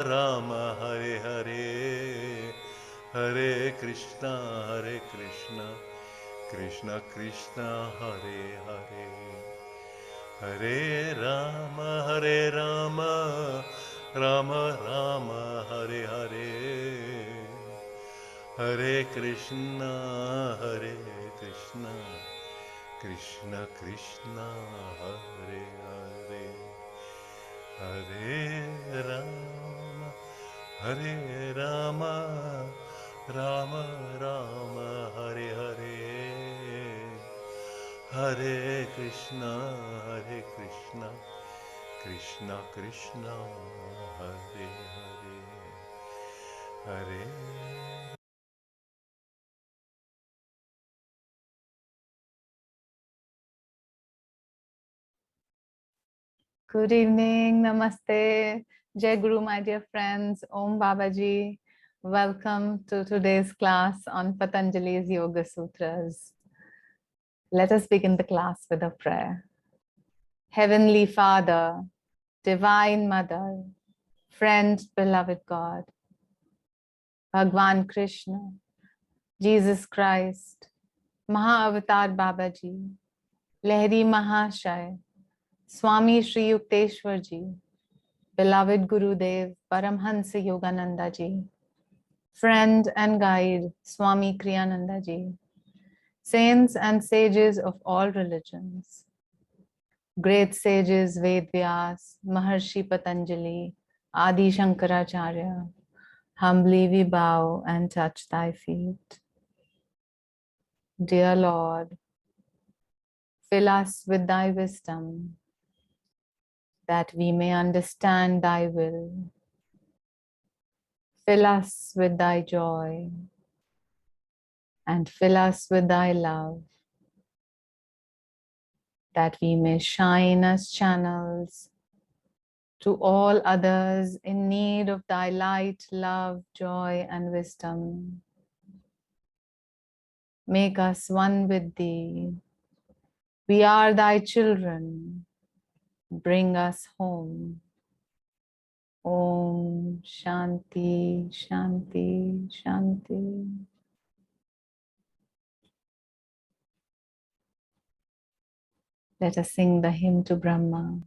Rama Hare Hare, Hare Krishna Krishna Krishna Hare Hare, Hare Rama Rama Rama Hare Hare, Hare Krishna Krishna Krishna Hare Hare, Hare Rama Rama Rama Hare Hare, Hare Krishna Krishna Krishna Hare Hare, Hare. Good evening, Namaste, Jai Guru, my dear friends, Om Babaji. Welcome to today's class on Patanjali's Yoga Sutras. Let us begin the class with a prayer. Heavenly Father, Divine Mother, Friend, Beloved God, Bhagwan Krishna, Jesus Christ, Mahavatar Babaji, Lahiri Mahashaya, Swami Sri Yukteswar Ji, beloved Gurudev Paramhansa Yogananda Ji, friend and guide Swami Kriyananda Ji, saints and sages of all religions, great sages Ved Vyas, Maharshi Patanjali, Adi Shankaracharya, humbly we bow and touch thy feet. Dear Lord, fill us with thy wisdom, that we may understand thy will. Fill us with thy joy, and fill us with thy love, that we may shine as channels to all others in need of thy light, love, joy, and wisdom. Make us one with thee. We are thy children. Bring us home. Om Shanti, Shanti, Shanti. Let us sing the hymn to Brahma.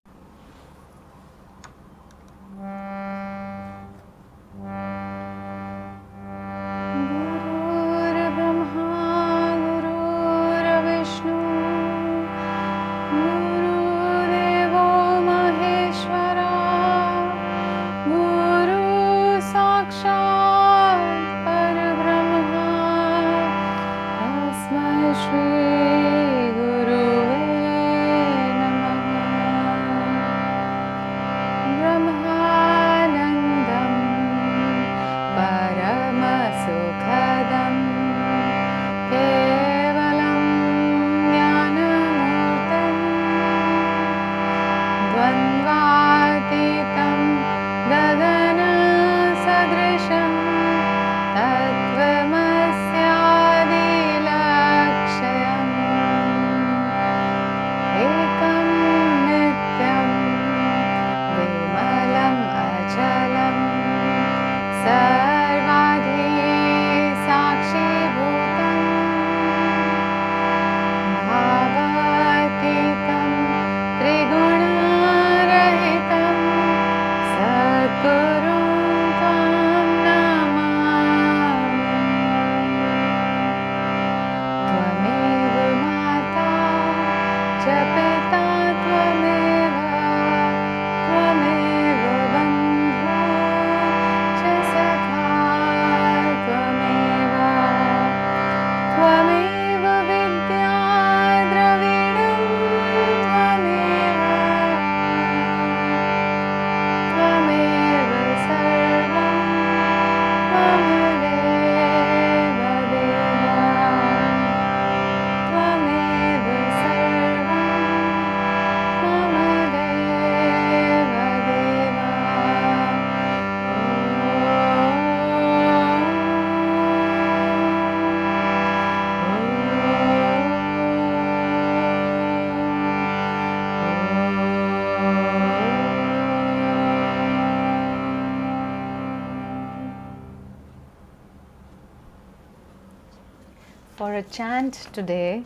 For a chant today,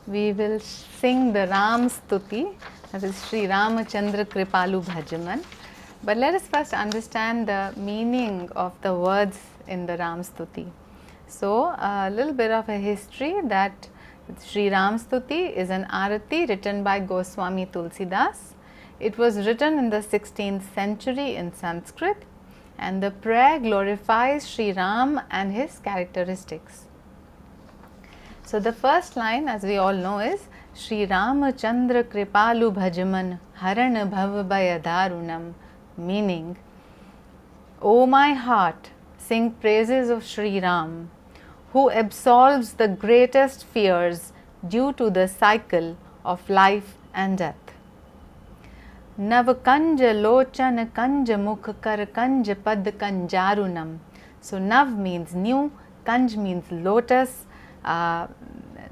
we will sing the Ram Stuti, that is Sri Ramachandra Kripalu Bhajaman. But let us first understand the meaning of the words in the Ram Stuti. So, a little bit of a history that Sri Ram Stuti is an arati written by Goswami Tulsidas. It was written in the 16th century in Sanskrit, and the prayer glorifies Sri Ram and his characteristics. So the first line, as we all know, is Sri Ramachandra Kripalu Bhajaman Harana Bhavabhaya Dharunam, meaning, O my heart, sing praises of Sri Ram, who absolves the greatest fears due to the cycle of life and death. Navakanja Lochana Kanja Mukha Kar Kanja Pad Kanjarunam. So Nav means new, Kanj means lotus,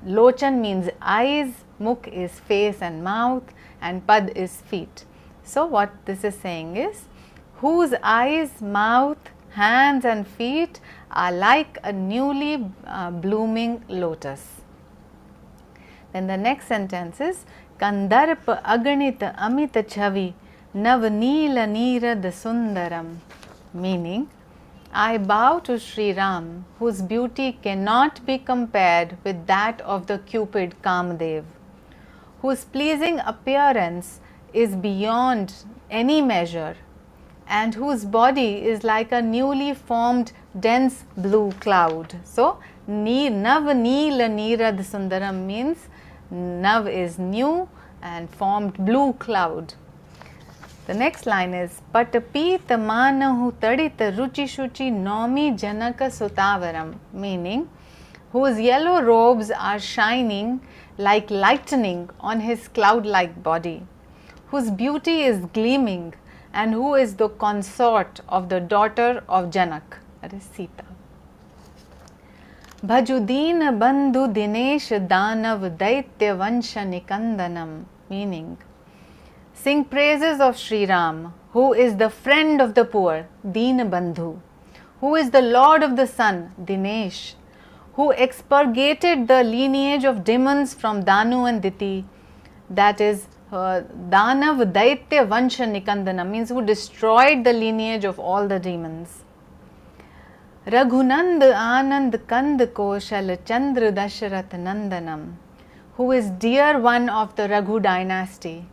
Lochan means eyes, Mukh is face and mouth, and Pad is feet. So what this is saying is, whose eyes, mouth, hands and feet are like a newly blooming lotus. Then the next sentence is, Kandarpa Aganita Amita Chavi Navneela Neerad Sundaram, meaning, I bow to Sri Ram, whose beauty cannot be compared with that of the Cupid Kamadev, whose pleasing appearance is beyond any measure, and whose body is like a newly formed dense blue cloud. So, Nav Neela Neerad Sundaram means Nav is new and formed blue cloud. The next line is Patapita Manahu Tadita Ruchi Shuchi Nomi Janaka Sutavaram, meaning, whose yellow robes are shining like lightning on his cloud-like body, whose beauty is gleaming, and who is the consort of the daughter of Janak, that is Sita. Bhajudeen Bandhu Dinesh Danav Daitya Vansha Nikandanam, meaning, sing praises of Sri Ram, who is the friend of the poor, Deen Bandhu, who is the lord of the sun, Dinesh, who expurgated the lineage of demons from Danu and Diti, that is Danav Daitya Vansha Nikandana, means who destroyed the lineage of all the demons. Raghunand Anand Kand Koshal Chandra Dasharath Nandanam, who is dear one of the Raghu dynasty,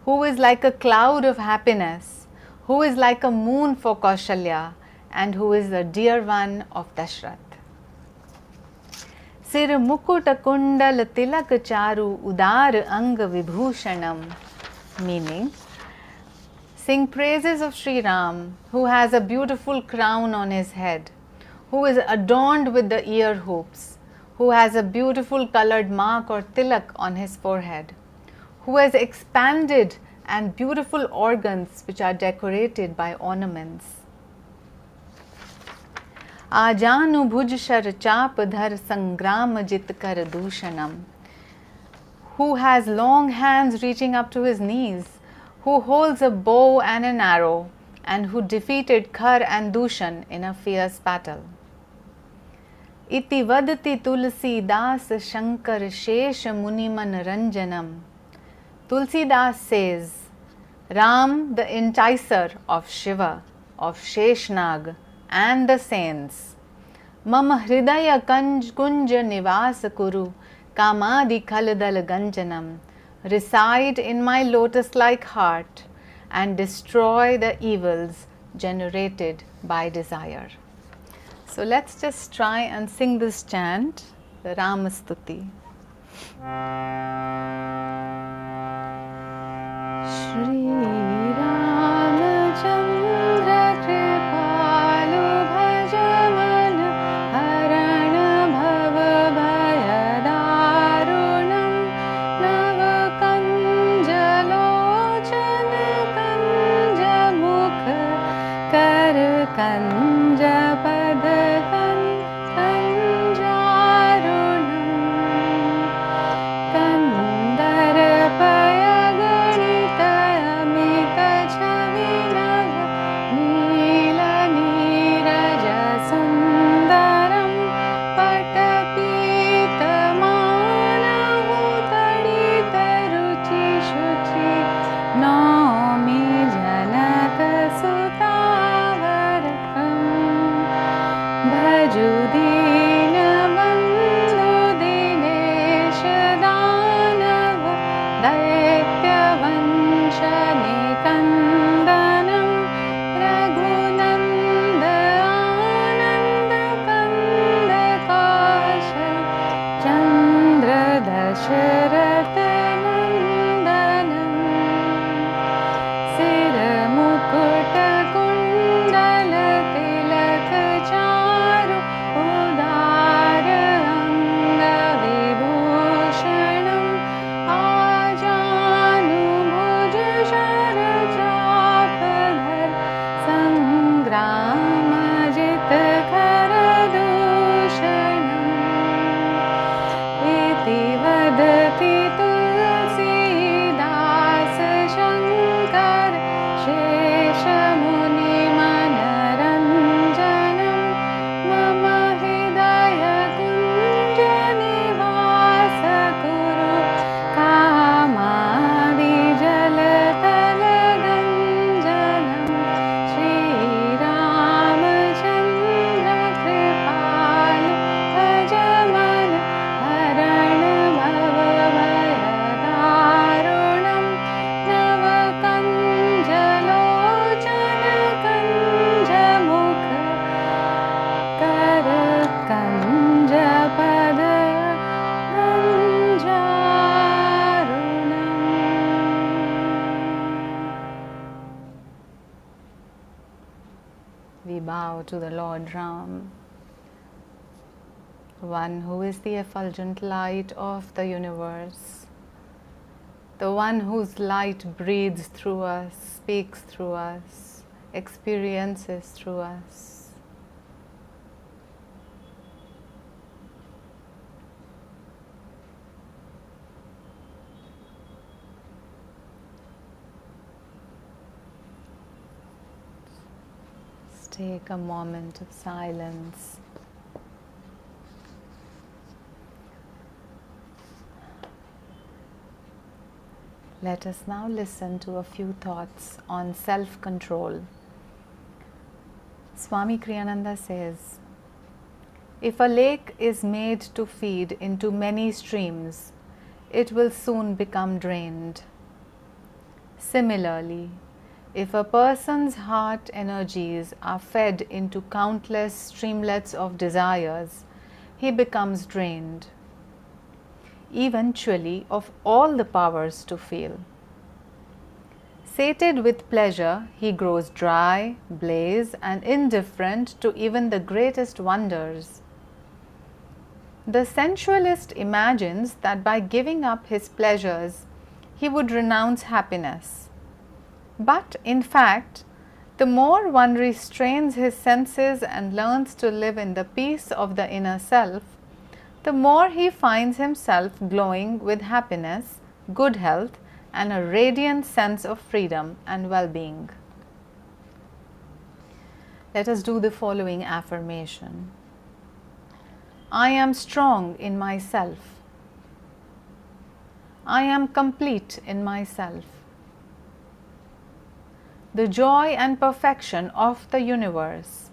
who is like a cloud of happiness, who is like a moon for Kaushalya, and who is the dear one of Dashrath. Sir Mukuta Kundal Tilak Charu Udar Anga Vibhushanam, meaning, sing praises of Sri Ram, who has a beautiful crown on his head, who is adorned with the ear hoops, who has a beautiful colored mark or tilak on his forehead, who has expanded and beautiful organs which are decorated by ornaments. Ajanu bhuj shar chap dhar sangram jit kar dushanam, who has long hands reaching up to his knees, who holds a bow and an arrow, and who defeated Khar and Dushan in a fierce battle. Iti vadati Tulsi Das Shankar Shesh Muniman Ranjanam. Tulsidas says, Ram, the enticer of Shiva, of Sheshnag and the saints, Mama Hridaya Kunja Nivas Kuru Kamadi Khaladal Ganjanam, reside in my lotus-like heart and destroy the evils generated by desire. So let's just try and sing this chant, the Ramastuti. Shri Ramachandra Kripalu Bhajaman Harana Bhavabhaya Darunam Navakanja Lochana Kanja Mukha Kar Kanja Padakan Kanjarunam Kandarapaya Chandra Dasharatha Nandanam Sira Mukuta Kundala Tilaka Charu Udara Anga Vibhushanam Ajanu Bhuja Shara Chapadhar Sangrama Jita Kharadushanam Iti vadati Tulsidas Shankar Shesha Muni Manaranjanam Mama Hidaya Kunja Nivasa Kuru Kamadi Jalatala Ganjanam Shri Ramachandra Kripalu Bhajamana Harana Bhavayadarunam Navakanjalochana Kanjamukha Karakanjapada Ganjarunam. We bow to the Lord Ram, one who is the effulgent light of the universe, the one whose light breathes through us, speaks through us, experiences through us. Let's take a moment of silence. Let us now listen to a few thoughts on self-control. Swami Kriyananda says, if a lake is made to feed into many streams, it will soon become drained. Similarly, if a person's heart energies are fed into countless streamlets of desires, he becomes drained, eventually of all the powers to feel. Sated with pleasure, he grows dry, blase, and indifferent to even the greatest wonders. The sensualist imagines that by giving up his pleasures, he would renounce happiness. But in fact, the more one restrains his senses and learns to live in the peace of the inner self, the more he finds himself glowing with happiness, good health, and a radiant sense of freedom and well-being. Let us do the following affirmation. I am strong in myself. I am complete in myself. The joy and perfection of the universe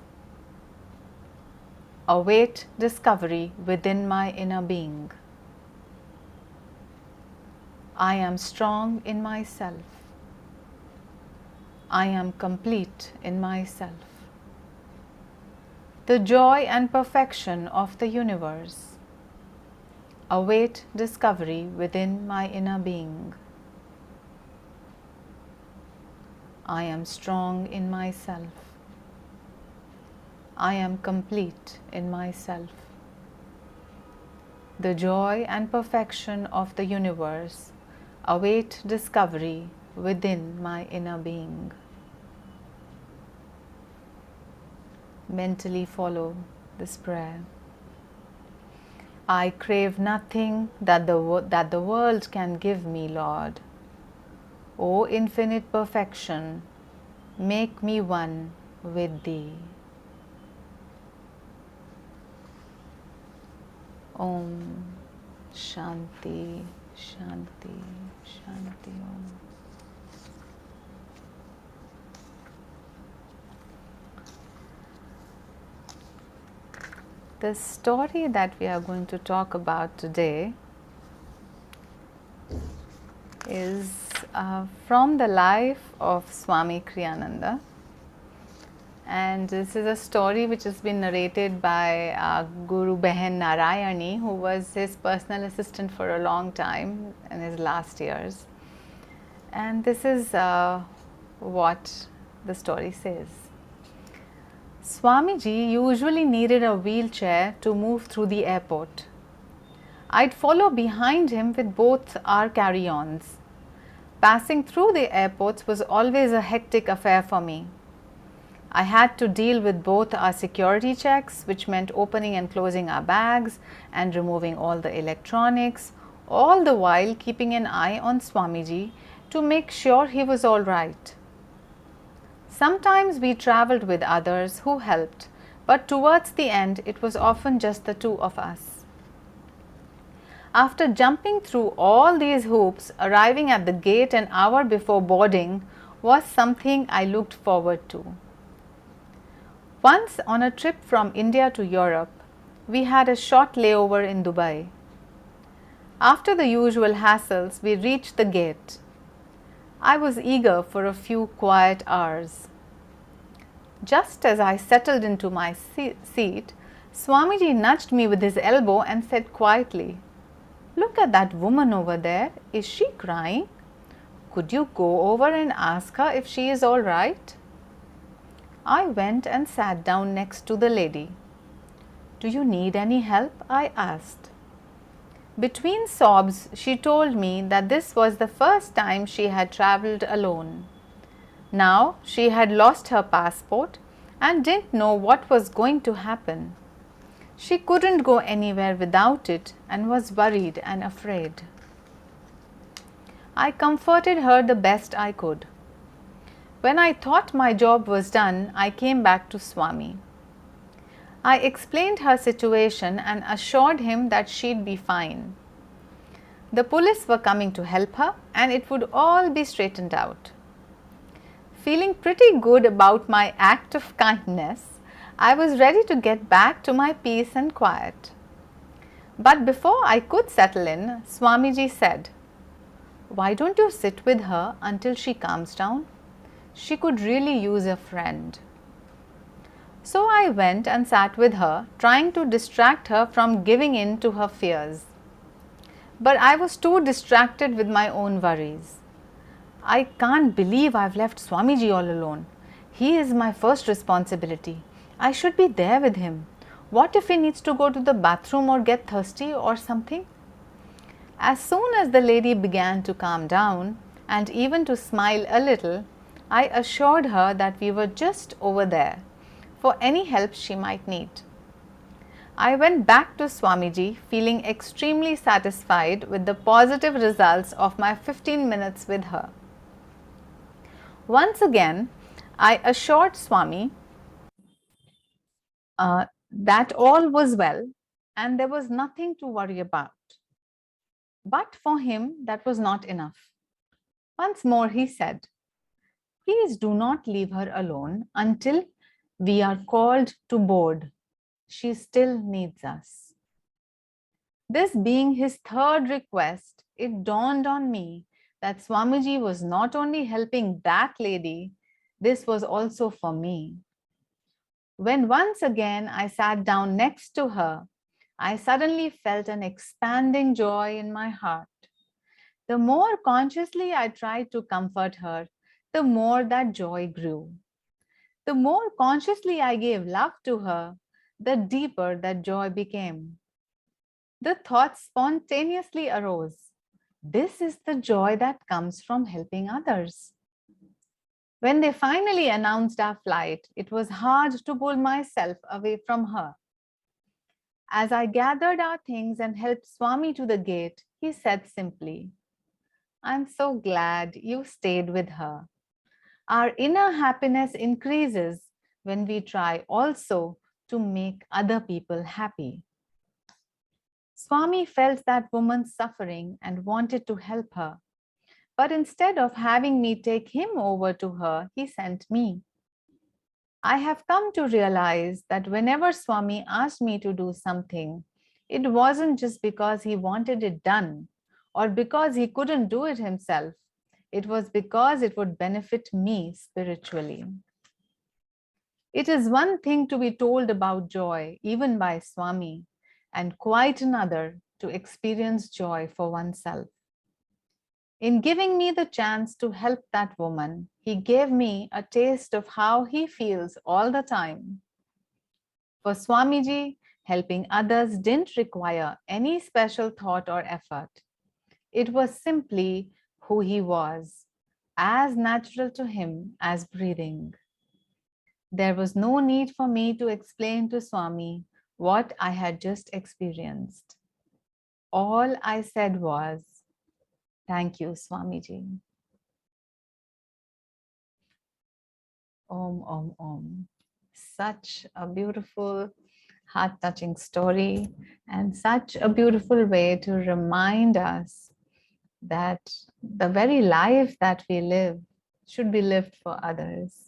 await discovery within my inner being. I am strong in myself. I am complete in myself. The joy and perfection of the universe await discovery within my inner being. I am strong in myself. I am complete in myself. The joy and perfection of the universe await discovery within my inner being. Mentally follow this prayer. I crave nothing that the world can give me, Lord. O infinite perfection, make me one with Thee. Om Shanti, Shanti, Shanti Om. The story that we are going to talk about today is from the life of Swami Kriyananda, And this is a story which has been narrated by Guru Behan Narayani, who was his personal assistant for a long time in his last years. And this is what the story says. Swamiji usually needed a wheelchair to move through the airport. I'd follow behind him with both our carry-ons. Passing through the airports was always a hectic affair for me. I had to deal with both our security checks, which meant opening and closing our bags and removing all the electronics, all the while keeping an eye on Swamiji to make sure he was all right. Sometimes we travelled with others who helped, but towards the end it was often just the two of us. After jumping through all these hoops, arriving at the gate an hour before boarding was something I looked forward to. Once on a trip from India to Europe, we had a short layover in Dubai. After the usual hassles, we reached the gate. I was eager for a few quiet hours. Just as I settled into my seat, Swamiji nudged me with his elbow and said quietly, "Look at that woman over there. Is she crying? Could you go over and ask her if she is all right?" I went and sat down next to the lady. "Do you need any help?" I asked. Between sobs, she told me that this was the first time she had travelled alone. Now she had lost her passport and didn't know what was going to happen. She couldn't go anywhere without it and was worried and afraid. I comforted her the best I could. When I thought my job was done, I came back to Swami. I explained her situation and assured him that she'd be fine. The police were coming to help her and it would all be straightened out. Feeling pretty good about my act of kindness, I was ready to get back to my peace and quiet. But before I could settle in, Swamiji said, "Why don't you sit with her until she calms down? She could really use a friend." So I went and sat with her, trying to distract her from giving in to her fears. But I was too distracted with my own worries. I can't believe I've left Swamiji all alone. He is my first responsibility. I should be there with him. What if he needs to go to the bathroom or get thirsty or something? As soon as the lady began to calm down and even to smile a little, I assured her that we were just over there for any help she might need. I went back to Swamiji feeling extremely satisfied with the positive results of my 15 minutes with her. Once again, I assured Swami that all was well and there was nothing to worry about. But for him, that was not enough. Once more he said, "Please do not leave her alone until we are called to board. She still needs us." This being his third request, it dawned on me that Swamiji was not only helping that lady, this was also for me. When once again I sat down next to her, I suddenly felt an expanding joy in my heart. The more consciously I tried to comfort her, the more that joy grew. The more consciously I gave love to her, the deeper that joy became. The thought spontaneously arose. This is the joy that comes from helping others. When they finally announced our flight, it was hard to pull myself away from her. As I gathered our things and helped Swami to the gate, he said simply, "I'm so glad you stayed with her. Our inner happiness increases when we try also to make other people happy." Swami felt that woman's suffering and wanted to help her. But instead of having me take him over to her, he sent me. I have come to realize that whenever Swami asked me to do something, it wasn't just because he wanted it done or because he couldn't do it himself. It was because it would benefit me spiritually. It is one thing to be told about joy, even by Swami, and quite another to experience joy for oneself. In giving me the chance to help that woman, he gave me a taste of how he feels all the time. For Swamiji, helping others didn't require any special thought or effort. It was simply who he was, as natural to him as breathing. There was no need for me to explain to Swami what I had just experienced. All I said was, "Thank you, Swamiji." Om, Om, Om. Such a beautiful, heart-touching story, and such a beautiful way to remind us that the very life that we live should be lived for others.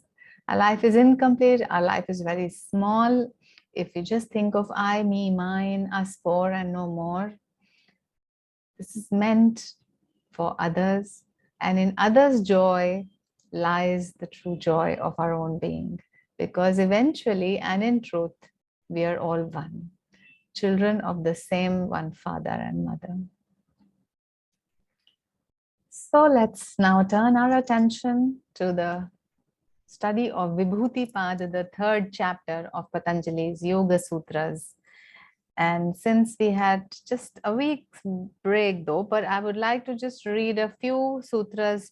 Our life is incomplete, our life is very small. If we just think of I, me, mine, us four, and no more, this is meant for others, and in others' joy lies the true joy of our own being, because eventually and in truth, we are all one, children of the same one father and mother. So let's now turn our attention to the study of Vibhuti Pada, the third chapter of Patanjali's Yoga Sutras. And since we had just a week's break though, but I would like to just read a few sutras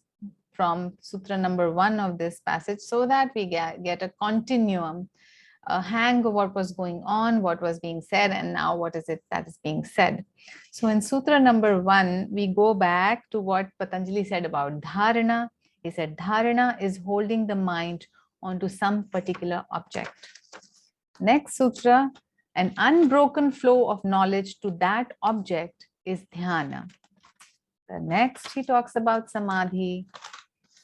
from Sutra number 1 of this passage so that we get a continuum, a hang of what was going on, what was being said, and now what is it that is being said. So in Sutra number 1, we go back to what Patanjali said about dharana. He said dharana is holding the mind onto some particular object. Next sutra, an unbroken flow of knowledge to that object is dhyana. The next he talks about samadhi,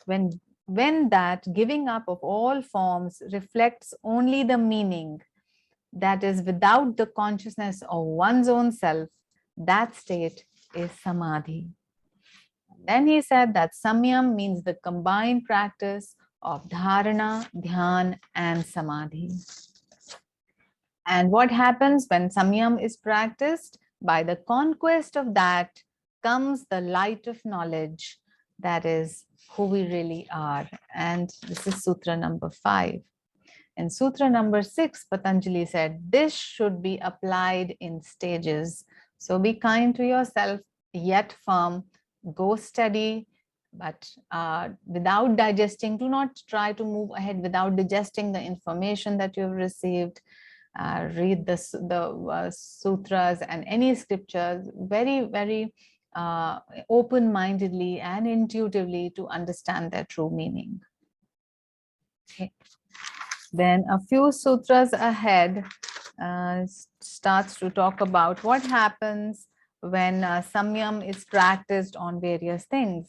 when that giving up of all forms reflects only the meaning, that is without the consciousness of one's own self, that state is samadhi. Then he said that samyam means the combined practice of dharana, dhyan, and samadhi. And what happens when samyam is practiced? By the conquest of that comes the light of knowledge, that is who we really are. And this is Sutra number 5. In Sutra number 6, Patanjali said, this should be applied in stages. So be kind to yourself, yet firm, go steady, but without digesting. Do not try to move ahead without digesting the information that you've received. Read the sutras and any scriptures very, very open-mindedly and intuitively to understand their true meaning. Okay. Then a few sutras ahead starts to talk about what happens when samyam is practiced on various things.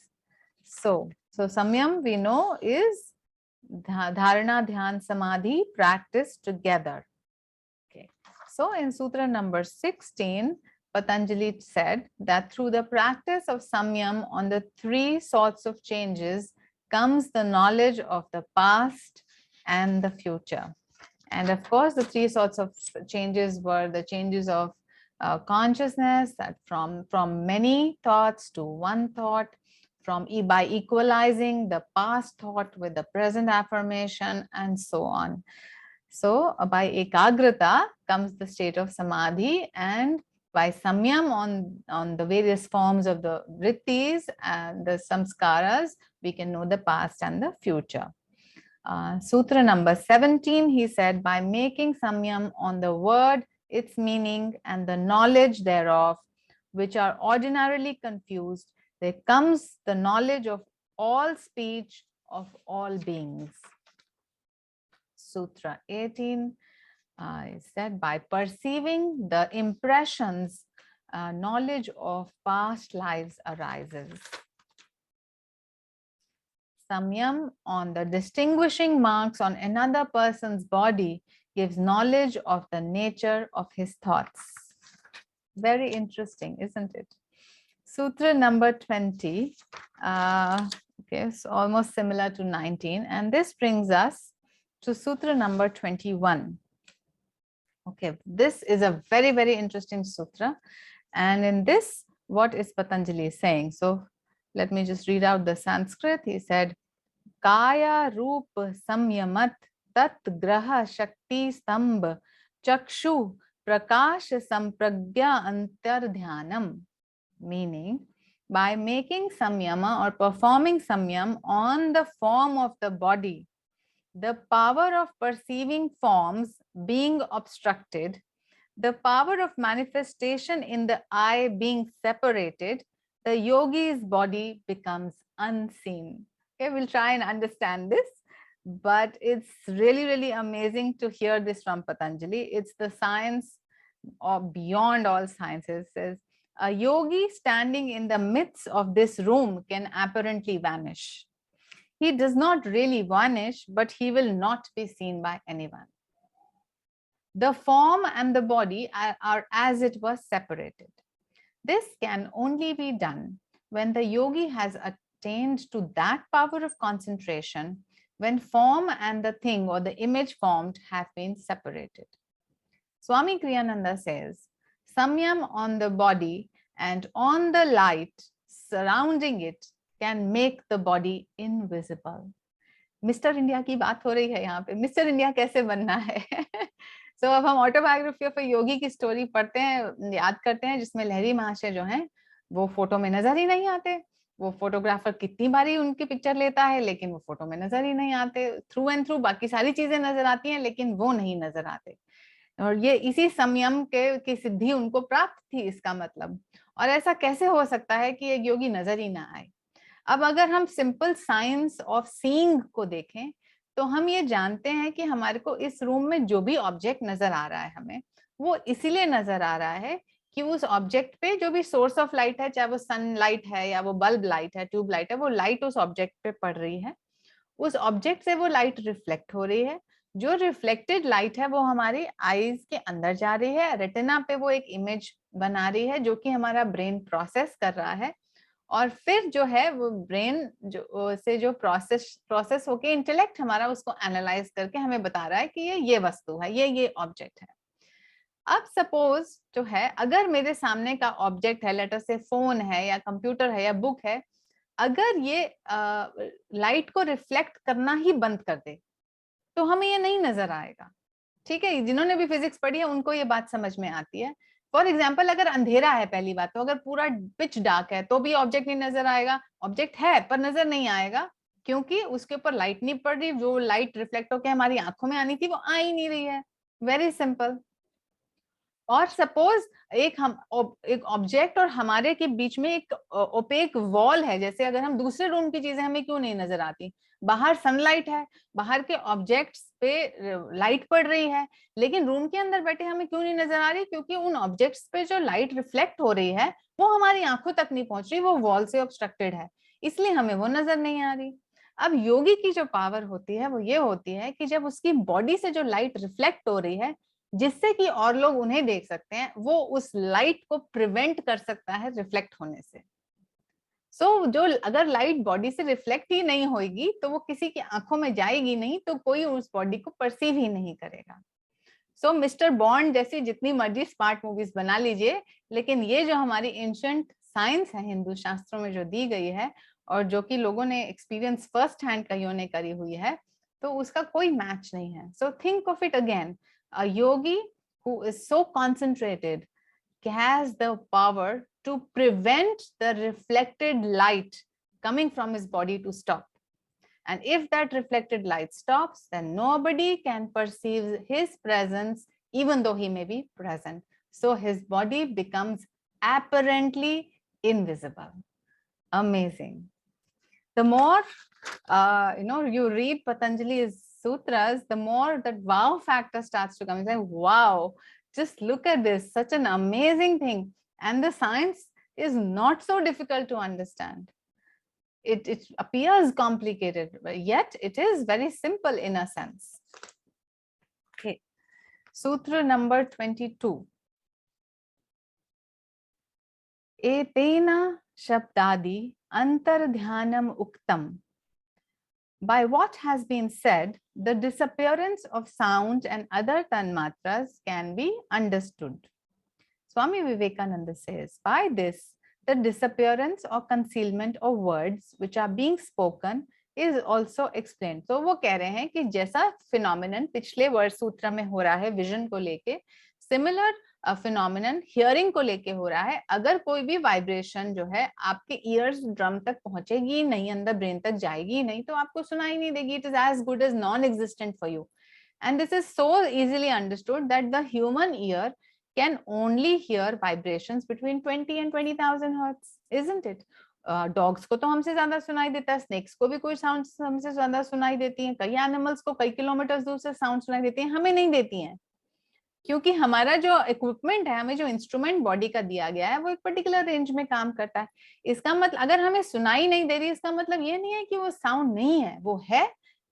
So samyam we know is dharana, dhyan, samadhi practiced together. Okay. So in Sutra number 16, Patanjali said that through the practice of samyam on the 3 sorts of changes comes the knowledge of the past and the future. And of course, the 3 sorts of changes were the changes of consciousness, that from many thoughts to one thought, by equalizing the past thought with the present affirmation, and so on. So by ekagrata comes the state of samadhi, and by samyam on the various forms of the vrittis and the samskaras, we can know the past and the future. Sutra number 17, he said, by making samyam on the word, its meaning, and the knowledge thereof, which are ordinarily confused, there comes the knowledge of all speech of all beings. Sutra 18 is said, by perceiving the impressions, knowledge of past lives arises. Samyam on the distinguishing marks on another person's body gives knowledge of the nature of his thoughts. Very interesting, isn't it? Sutra number 20, okay, so almost similar to 19, and this brings us to Sutra number 21. Okay, this is a very, very interesting sutra. And in this, what is Patanjali saying? So let me just read out the Sanskrit. He said, Kaya Roop Samyamat Tat Graha Shakti Stambh Chakshu Prakash Sampragya Antar Dhyanam. Meaning, by making samyama or performing samyam on the form of the body, the power of perceiving forms being obstructed, the power of manifestation in the I being separated, the yogi's body becomes unseen. Okay, we'll try and understand this, but it's really, really amazing to hear this from Patanjali. It's the science of beyond all sciences. It says, a yogi standing in the midst of this room can apparently vanish. He does not really vanish, but he will not be seen by anyone. The form and the body are as it was separated. This can only be done when the yogi has attained to that power of concentration, when form and the thing or the image formed have been separated. Swami Kriyananda says, Samyam on the body and on the light surrounding it can make the body invisible. Mister India की बात हो रही है यहाँ पे, mister India कैसे बनना है. So अब हम ऑटोबायोग्राफी ऑफ योगी की स्टोरी पढ़ते हैं, याद करते हैं, जिसमें लहरी महाशय जो हैं वो फोटो में नजर ही नहीं आते. वो फोटोग्राफर कितनी बारी उनकी पिक्चर लेता है लेकिन वो फोटो में नजर ही नहीं आते. थ्रू एंड थ्रू बाकी सारी चीजें नजर आती हैं लेकिन वो नहीं नजर आते. और ये इसी संयम के की सिद्धि उनको प्राप्त थी, इसका मतलब. और ऐसा कैसे हो सकता है कि एक योगी नजर ही ना आए. अब अगर हम सिंपल साइंस ऑफ सीइंग को देखें तो हम ये जानते हैं कि हमारे को इस रूम में जो भी ऑब्जेक्ट नजर आ रहा है हमें, वो इसीलिए नजर आ रहा है कि उस ऑब्जेक्ट पे जो भी सोर्स ऑफ लाइट है, चाहे वो सनलाइट है या वो बल्ब लाइट है, ट्यूब लाइट है, वो लाइट उस ऑब्जेक्ट पे पड़ रही है. उस ऑब्जेक्ट से वो लाइट रिफ्लेक्ट हो रही है. जो रिफ्लेक्टेड लाइट है वो हमारी आईज के अंदर जा रही है, रेटिना पे वो एक इमेज बना रही है जो कि हमारा ब्रेन प्रोसेस कर रहा है. और फिर जो है वो ब्रेन जो प्रोसेस होके इंटेलेक्ट हमारा उसको एनालाइज करके हमें बता रहा है कि ये वस्तु है, ये ऑब्जेक्ट है. अब सपोज जो है, अगर मेरे सामने का ऑब्जेक्ट है, लेटर से फोन है या कंप्यूटर है या बुक है, अगर ये लाइट को रिफ्लेक्ट करना ही बंद कर दे तो हमें ये नहीं नजर आएगा. ठीक है, जिन्होंने भी फिजिक्स पढ़ी है उनको ये बात समझ में आती है. फॉर एग्जाम्पल, अगर अंधेरा है, पहली बात तो अगर पूरा पिच डार्क है तो भी ऑब्जेक्ट नहीं नजर आएगा. ऑब्जेक्ट है पर नजर नहीं आएगा क्योंकि उसके ऊपर लाइट नहीं पड़ रही. जो लाइट रिफ्लेक्ट होकर हमारी आंखों में आनी थी वो आ ही नहीं रही है. Very simple. और सपोज एक ऑब्जेक्ट और हमारे के बीच में एक ओपेक वॉल है. जैसे अगर हम दूसरे रूम की चीजें हमें क्यों नहीं नजर आती, बाहर सनलाइट है, बाहर के ऑब्जेक्ट्स पे लाइट पड़ रही है, लेकिन रूम के अंदर बैठे हमें क्यों नहीं नजर आ रही, क्योंकि उन ऑब्जेक्ट्स पे जो लाइट रिफ्लेक्ट हो रही है वो हमारी आंखों तक नहीं पहुंच रही, वो वॉल से ऑब्स्ट्रक्टेड है, इसलिए हमें वो नजर नहीं आ रही. अब योगी की जो पावर होती है वो ये होती है कि जब उसकी बॉडी से जो लाइट रिफ्लेक्ट हो रही है जिससे कि और लोग उन्हें देख सकते हैं, वो उस लाइट को प्रिवेंट कर सकता है रिफ्लेक्ट होने से. जो अगर लाइट बॉडी से रिफ्लेक्ट ही नहीं होगी तो वो किसी की आंखों में जाएगी नहीं, तो कोई उस बॉडी को परसीव ही नहीं करेगा. मिस्टर बॉन्ड जैसी जितनी मर्जी स्मार्ट मूवीज बना लीजिए, लेकिन ये जो हमारी एंशिएंट साइंस है हिंदू शास्त्रों में जो दी गई है और जो कि लोगों ने एक्सपीरियंस फर्स्ट हैंड कईयों ने करी हुई है, तो उसका कोई मैच नहीं है. So think of it again. A yogi who is so concentrated has the power to prevent the reflected light coming from his body to stop. And if that reflected light stops, then nobody can perceive his presence even though he may be present. So his body becomes apparently invisible. Amazing. The more you read Patanjali's Sutras, the more that wow factor starts to come. It's like, wow, just look at this, such an amazing thing. And the science is not so difficult to understand. It appears complicated, but yet it is very simple in a sense. Okay, Sutra number 22. Etena shabdadi antar dhyanam uktam. By what has been said, the disappearance of sound and other tanmatras can be understood. Swami Vivekananda says, by this, the disappearance or concealment of words which are being spoken is also explained. तो वो कह रहे हैं कि जैसा phenomenon पिछले word सूत्र में हो रहा है विजन को लेके, similar phenomenon hearing को लेके हो रहा है. अगर कोई भी वाइब्रेशन जो है आपके ईयर्स ड्रम तक पहुंचेगी नहीं, अंदर ब्रेन तक जाएगी नहीं, तो आपको सुनाई नहीं देगी. It is as good as non-existent for you. And this is so easily understood that the human ear can only hear vibrations between 20 and 20,000 hertz, isn't it? Dogs को तो हमसे ज्यादा सुनाई देता है, स्नेक्स को भी कोई साउंड हमसे ज्यादा सुनाई देती हैं, कई एनिमल्स को कई किलोमीटर दूर से साउंड सुनाई देती हैं, हमें नहीं देती हैं, क्योंकि हमारा जो इक्विपमेंट है, हमें जो इंस्ट्रूमेंट बॉडी का दिया गया है, वो एक पर्टिकुलर रेंज में काम करता है. इसका मतलब अगर हमें सुनाई नहीं दे रही, इसका मतलब ये नहीं है कि वो साउंड नहीं है, वो है,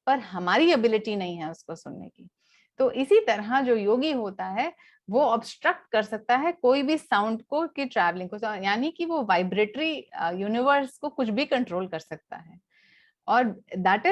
पर हमारी एबिलिटी नहीं है उसको सुनने की. तो इसी तरह जो योगी होता है वो ऑब्स्ट्रक्ट कर सकता है कोई भी साउंड को की ट्रैवलिंग को, यानी कि वो वाइब्रेटरी यूनिवर्स को कुछ भी कंट्रोल कर सकता है. और that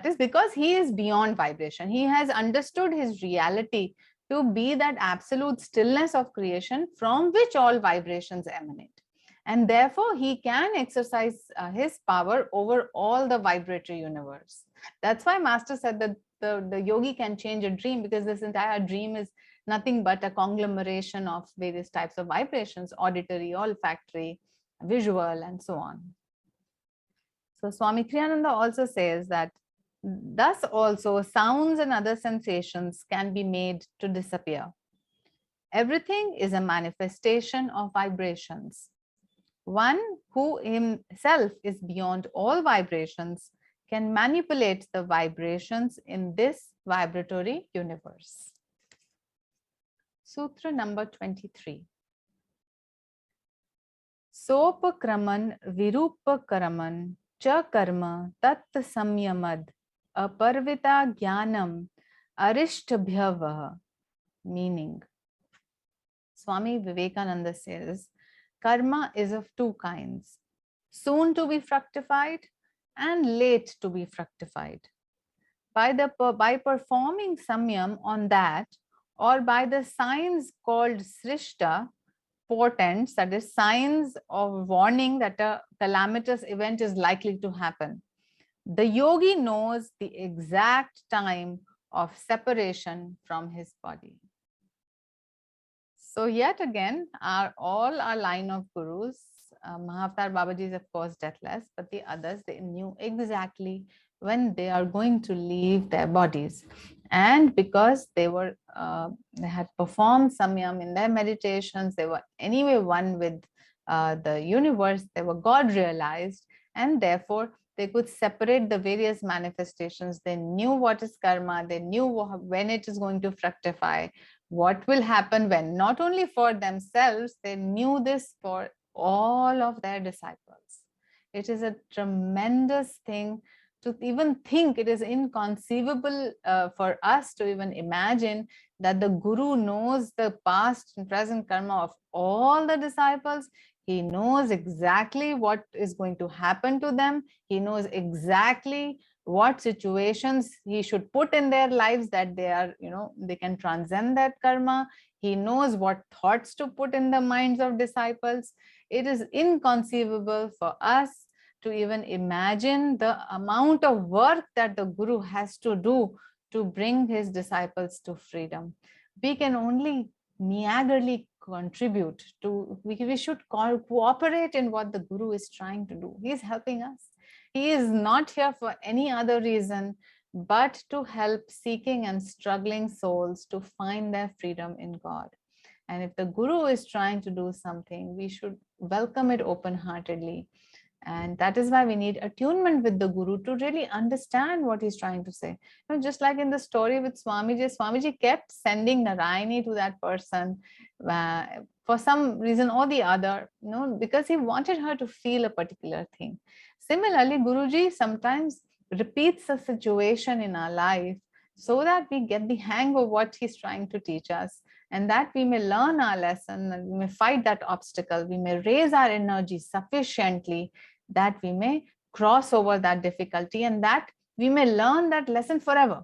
is because he is beyond vibration. He has understood his reality to be that absolute stillness of creation from which all vibrations emanate, and therefore he can exercise his power over all the vibratory universe. That's why Master said that the yogi can change a dream, because this entire dream is nothing but a conglomeration of various types of vibrations, auditory, olfactory, visual, and so on. So Swami Kriyananda also says that thus also sounds and other sensations can be made to disappear. Everything is a manifestation of vibrations. One who himself is beyond all vibrations can manipulate the vibrations in this vibratory universe. Sutra number 23. Sopakraman virupakaraman cha karma tat samyamad aparvita jnanam arishtabhyavah. Meaning, Swami Vivekananda says, karma is of two kinds, soon to be fructified and late to be fructified. By performing samyam on that, or by the signs called srishta, portents, that is signs of warning that a calamitous event is likely to happen, the yogi knows the exact time of separation from his body. So yet again, all our line of gurus, Mahavatar Babaji is of course deathless, but the others, they knew exactly when they are going to leave their bodies. And because they had performed samyam in their meditations, they were anyway one with the universe, they were God realized, and therefore they could separate the various manifestations. They knew what is karma, they knew when it is going to fructify, what will happen when, not only for themselves, they knew this for all of their disciples. It is a tremendous thing to even think. It is inconceivable for us to even imagine that the Guru knows the past and present karma of all the disciples. He knows exactly what is going to happen to them. He knows exactly what situations he should put in their lives that they are, they can transcend that karma. He knows what thoughts to put in the minds of disciples. It is inconceivable for us to even imagine the amount of work that the Guru has to do to bring his disciples to freedom. We can only meagerly contribute to, we should cooperate in what the Guru is trying to do. He is helping us. He is not here for any other reason but to help seeking and struggling souls to find their freedom in God. And if the Guru is trying to do something, we should welcome it open-heartedly. And that is why we need attunement with the Guru to really understand what he's trying to say. Just like in the story with Swamiji, Swamiji kept sending Narayani to that person for some reason or the other, because he wanted her to feel a particular thing. Similarly, Guruji sometimes repeats a situation in our life so that we get the hang of what he's trying to teach us, and that we may learn our lesson and we may fight that obstacle. We may raise our energy sufficiently that we may cross over that difficulty, and that we may learn that lesson forever,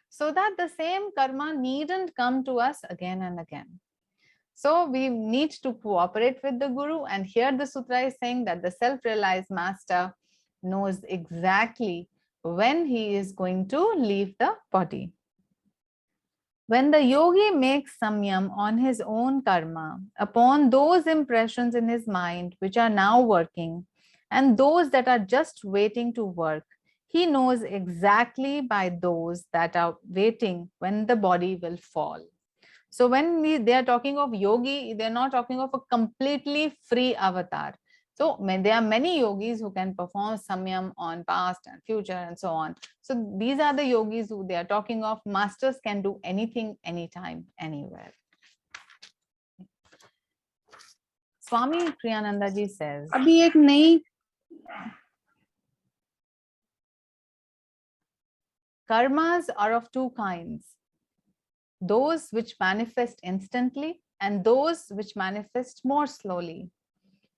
so that the same karma needn't come to us again and again. So we need to cooperate with the Guru, and here the sutra is saying that the self-realized master knows exactly when he is going to leave the body. When the yogi makes samyam on his own karma, upon those impressions in his mind which are now working and those that are just waiting to work, he knows exactly by those that are waiting when the body will fall. So when they are talking of yogi, they're not talking of a completely free avatar. So there are many yogis who can perform samyam on past and future and so on. So these are the yogis who they are talking of. Masters can do anything, anytime, anywhere. Swami Kriyananda ji says, अभी एक नई karmas are of two kinds. Those which manifest instantly and those which manifest more slowly.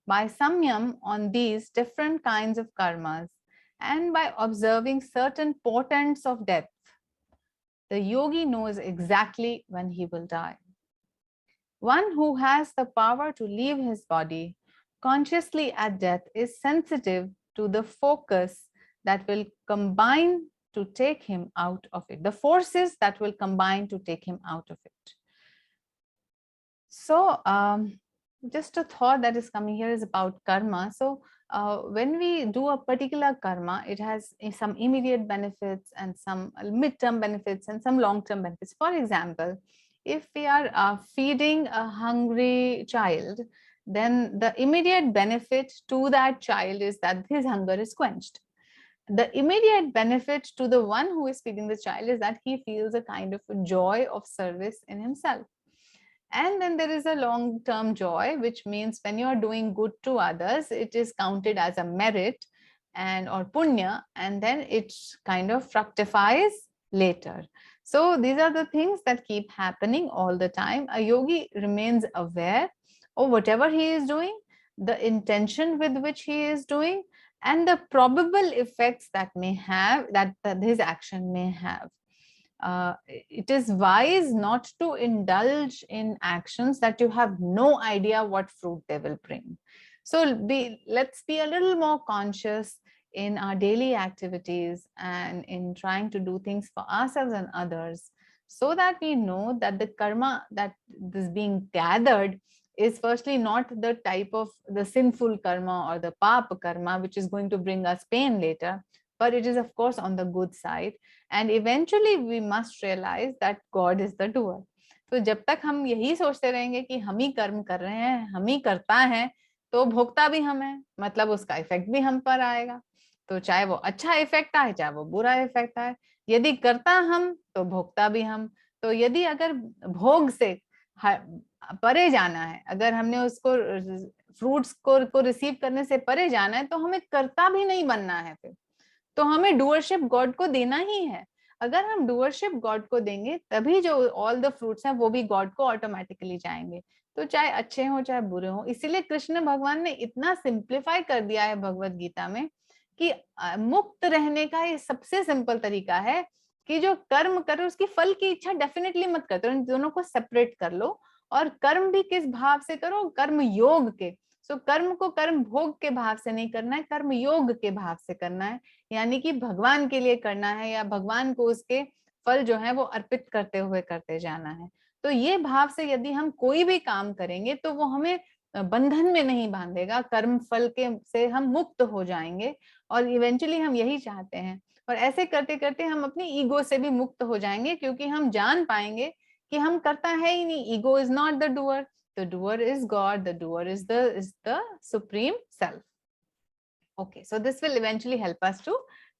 By samyam on these different kinds of karmas and by observing certain portents of death, the yogi knows exactly when he will die. One who has the power to leave his body consciously at death is sensitive to the focus that will combine to take him out of it, the forces that will combine to take him out of it. So, just a thought that is coming here is about karma. So, when we do a particular karma, it has some immediate benefits and some mid-term benefits and some long-term benefits. For example, if we are feeding a hungry child, then the immediate benefit to that child is that his hunger is quenched. The immediate benefit to the one who is feeding the child is that he feels a kind of a joy of service in himself. And then there is a long-term joy, which means when you are doing good to others, it is counted as a merit and or punya, and then it kind of fructifies later. So these are the things that keep happening all the time. A yogi remains aware of whatever he is doing, the intention with which he is doing, and the probable effects that may have, that his action may have. It is wise not to indulge in actions that you have no idea what fruit they will bring. So let's be a little more conscious in our daily activities and in trying to do things for ourselves and others, so that we know that the karma that is being gathered is firstly not the type of the sinful karma or the papa karma, which is going to bring us pain later, but it is of course on the good side. And eventually we must realize that God is the doer. तो जब तक हम यही सोचते रहेंगे कि हम ही कर्म कर रहे हैं, हम ही करता है, तो भोगता भी हम है, मतलब उसका इफेक्ट भी हम पर आएगा. तो चाहे वो अच्छा इफेक्ट आए, चाहे वो बुरा इफेक्ट आए, यदि करता हम तो भोगता भी हम. तो यदि अगर भोग से परे जाना है, अगर हमने उसको फ्रूट्स को रिसीव करने से परे जाना है, तो हमें करता भी नहीं बनना है. फिर तो हमें डूअरशिप गॉड को देना ही है. अगर हम डूअरशिप गॉड को देंगे, तभी जो ऑल द फ्रूट्स हैं वो भी गॉड को ऑटोमेटिकली जाएंगे. तो चाहे अच्छे हो चाहे बुरे हो. इसीलिए कृष्ण भगवान ने इतना सिंप्लीफाई कर दिया है भगवत गीता में कि मुक्त रहने का ये सबसे सिंपल तरीका है कि जो कर्म करो उसकी फल की इच्छा डेफिनेटली मत करते हो. इन दोनों को सेपरेट कर लो. और कर्म भी किस भाव से करो? कर्म योग के. सो कर्म को कर्म भोग के भाव से नहीं करना है, कर्म योग के भाव से करना है. यानी कि भगवान के लिए करना है या भगवान को उसके फल जो है वो अर्पित करते हुए करते जाना है. तो ये भाव से यदि हम कोई भी काम करेंगे तो वो हमें बंधन में नहीं बांधेगा. कर्म फल के से हम मुक्त हो जाएंगे और इवेंचुअली हम यही चाहते हैं. और ऐसे करते करते हम अपनी ईगो से भी मुक्त हो जाएंगे, क्योंकि हम जान पाएंगे कि हम करता है ही नहीं. Ego is not the doer, the doer is God, the doer is the supreme self. Okay, so this will eventually help us to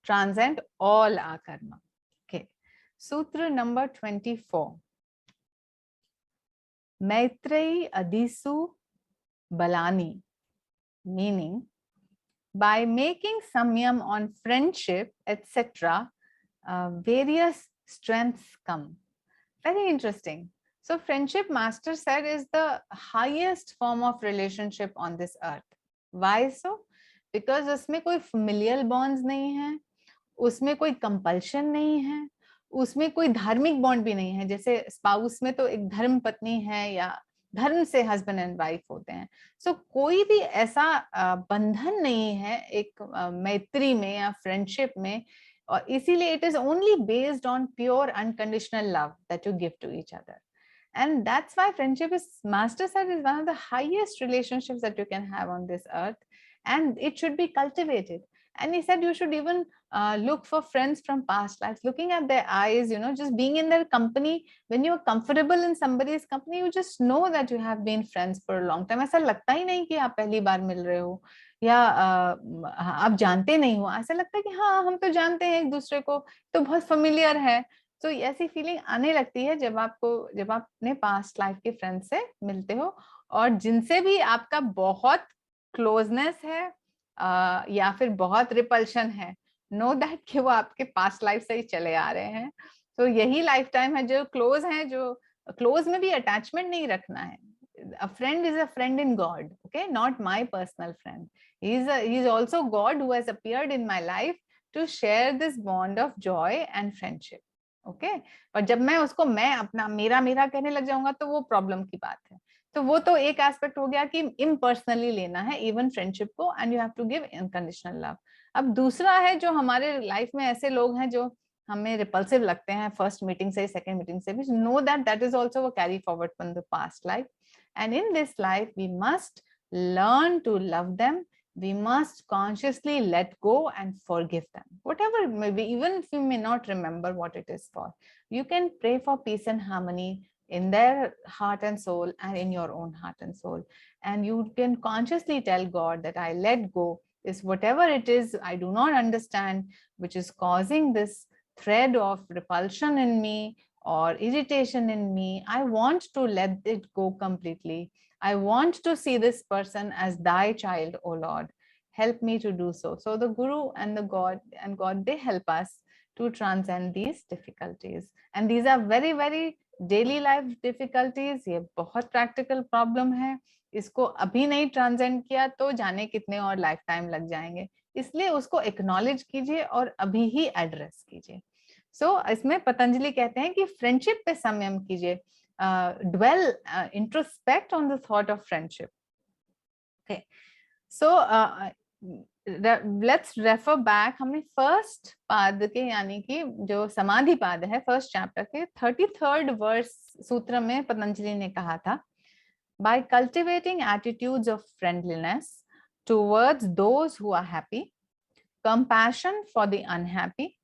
transcend all our karma. Okay, sutra number 24. Maitreyi Adisu Balani, meaning by making samyam on friendship, etc., various strengths come. Very interesting. So friendship, master said, is the highest form of relationship on this earth. Why so? Because उसमें कोई familial bonds नहीं है उसमें कोई compulsion नहीं है, उसमें कोई धार्मिक बॉन्ड भी नहीं है, जैसे स्पाउस में तो एक धर्म पत्नी है या धर्म से हस्बैंड एंड वाइफ होते हैं। सो कोई भी ऐसा बंधन नहीं है एक मैत्री में या फ्रेंडशिप में, और इसीलिए it is only based on pure unconditional love that you give to each other. And that's why friendship is, master said, is one of the highest relationships that you can have on this earth, and it should be cultivated. And he said you should even look for friends from past lives, looking at their eyes, you know, just being in their company. When you're comfortable in somebody's company, you just know that you have been friends for a long time. ऐसा लगता ही नहीं कि आप पहली बार मिल रहे हो या आप जानते नहीं हो, ऐसा लगता है कि हाँ हम तो जानते हैं एक दूसरे को, तो बहुत फेमिलियर है. तो ऐसी फीलिंग आने लगती है जब आप अपने पास्ट लाइफ के फ्रेंड से मिलते हो, और जिनसे भी आपका बहुत क्लोजनेस है या फिर बहुत रिपल्शन है, नो दैट कि वो आपके पास्ट लाइफ से ही चले आ रहे हैं. तो यही लाइफ टाइम है. जो क्लोज है, जो क्लोज में भी अटैचमेंट नहीं रखना है. A friend is a friend in God, okay, not my personal friend. He is also God who has appeared in my life to share this bond of joy and friendship. Okay और जब मैं उसको मैं अपना मेरा मेरा कहने लग जाऊंगा तो वो प्रॉब्लम की बात है. तो वो तो एक एस्पेक्ट हो गया कि इम्पर्सनली लेना है इवन फ्रेंडशिप को, and you have to give unconditional love. अब दूसरा है, जो हमारे लाइफ में ऐसे लोग हैं जो हमें रिपल्सिव लगते हैं फर्स्ट मीटिंग से, सेकंड मीटिंग से भी, no that is also carry forward from the past life. And in this life we must learn to love them. We must consciously let go and forgive them, whatever it may be, even if you may not remember what it is for. You can pray for peace and harmony in their heart and soul and in your own heart and soul, and you can consciously tell God that I let go is whatever it is I do not understand, which is causing this thread of repulsion in me or irritation in me. I want to let it go completely. I want to see this person as thy child, O Lord. Help me to do so. So the Guru and the God, they help us to transcend these difficulties. And these are very, very daily life difficulties. ये बहुत practical problem है. इसको अभी नहीं transcend किया तो जाने कितने और lifetime लग जाएंगे. इसलिए उसको acknowledge कीजिए और अभी ही address कीजिए. So इसमें पतंजलि कहते हैं कि friendship पे संयम कीजिए. Dwell, introspect on the thought of friendship. Okay, so let's refer back. हमने फर्स्ट पाद के यानी कि जो समाधि पाद है फर्स्ट चैप्टर के 33rd वर्स सूत्र में पतंजलि ने कहा था, by cultivating attitudes of friendliness towards those who are happy, compassion for the unhappy,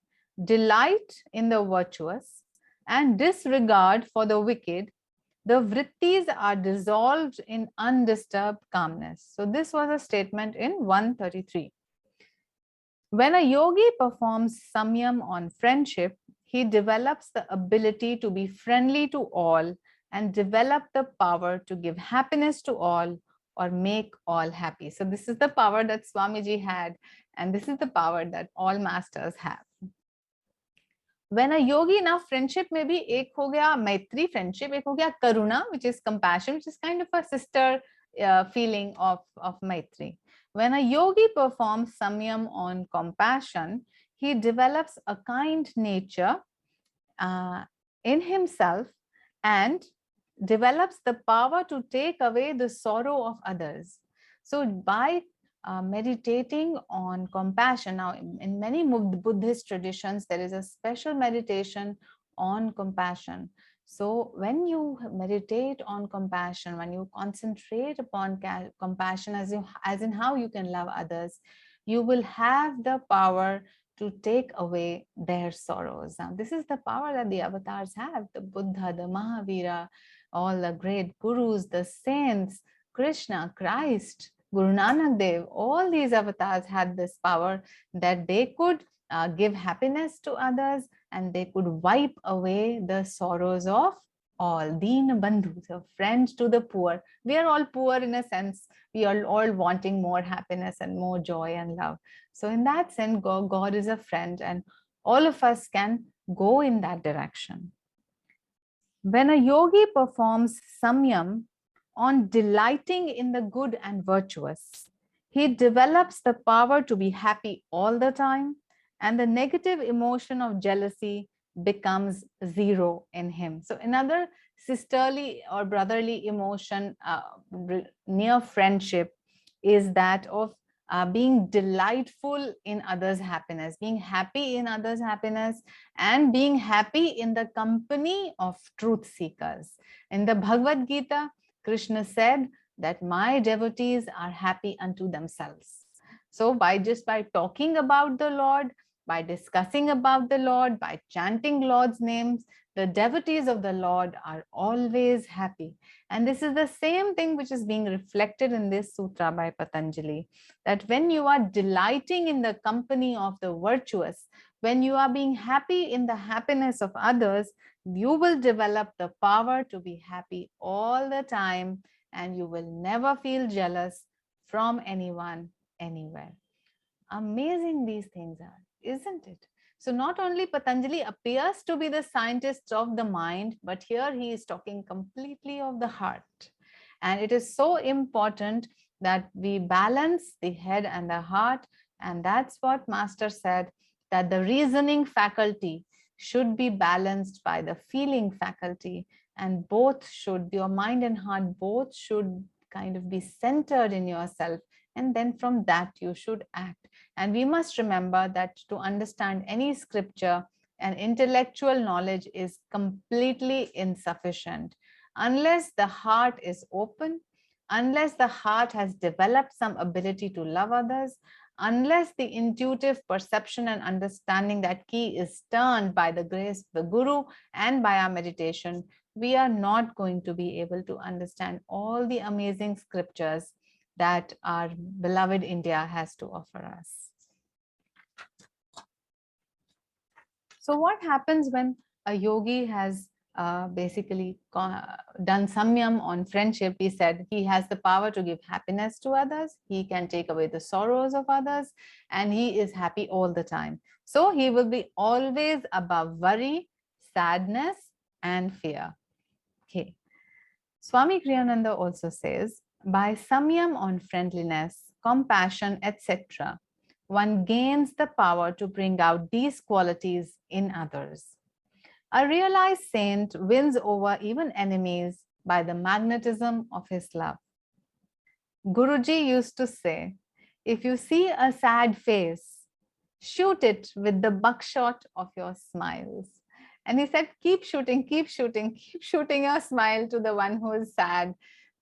delight in the virtuous, and disregard for the wicked, the vrittis are dissolved in undisturbed calmness. So this was a statement in 133. When a yogi performs samyam on friendship, he develops the ability to be friendly to all and develop the power to give happiness to all or make all happy. So this is the power that Swamiji had, and this is the power that all masters have. When a yogi, now friendship में भी एक हो गया मैत्री friendship, एक हो गया करुणा, which is compassion, which is kind of a sister feeling of maitri. When a yogi performs samyam on compassion, he develops a kind nature in himself and develops the power to take away the sorrow of others. So by meditating on compassion. Now, in many Buddhist traditions, there is a special meditation on compassion. So when you meditate on compassion, when you concentrate upon compassion as in how you can love others, you will have the power to take away their sorrows. Now, this is the power that the avatars have, the Buddha, the Mahavira, all the great gurus, the saints, Krishna, Christ, Guru Nanak Dev, all these avatars had this power that they could give happiness to others and they could wipe away the sorrows of all. Deen Bandhu, so friend to the poor. We are all poor in a sense. We are all wanting more happiness and more joy and love. So in that sense, God is a friend and all of us can go in that direction. When a yogi performs samyam on delighting in the good and virtuous, he develops the power to be happy all the time and the negative emotion of jealousy becomes zero in him. So another sisterly or brotherly emotion near friendship is that of being delightful in others' happiness, being happy in others' happiness, and being happy in the company of truth seekers. In the Bhagavad Gita, Krishna said that my devotees are happy unto themselves. So by talking about the Lord, by discussing about the Lord, by chanting Lord's names, the devotees of the Lord are always happy. And this is the same thing which is being reflected in this sutra by Patanjali, that when you are delighting in the company of the virtuous, when you are being happy in the happiness of others, you will develop the power to be happy all the time, and you will never feel jealous from anyone, anywhere. Amazing these things are, isn't it? So not only Patanjali appears to be the scientist of the mind, but here he is talking completely of the heart. And it is so important that we balance the head and the heart. And that's what Master said, that the reasoning faculty should be balanced by the feeling faculty. And both should, your mind and heart, both should kind of be centered in yourself. And then from that you should act. And we must remember that to understand any scripture, an intellectual knowledge is completely insufficient. Unless the heart is open, unless the heart has developed some ability to love others, unless the intuitive perception and understanding, that key, is turned by the grace of the Guru and by our meditation, we are not going to be able to understand all the amazing scriptures that our beloved India has to offer us. So what happens when a yogi has basically done samyam on friendship? We said he has the power to give happiness to others, he can take away the sorrows of others, and he is happy all the time. So he will be always above worry, sadness, and fear. Okay. Swami Kriyananda also says, by samyam on friendliness, compassion, etc., one gains the power to bring out these qualities in others. A realized saint wins over even enemies by the magnetism of his love. Guruji used to say, if you see a sad face, shoot it with the buckshot of your smiles. And he said, keep shooting, keep shooting, keep shooting your smile to the one who is sad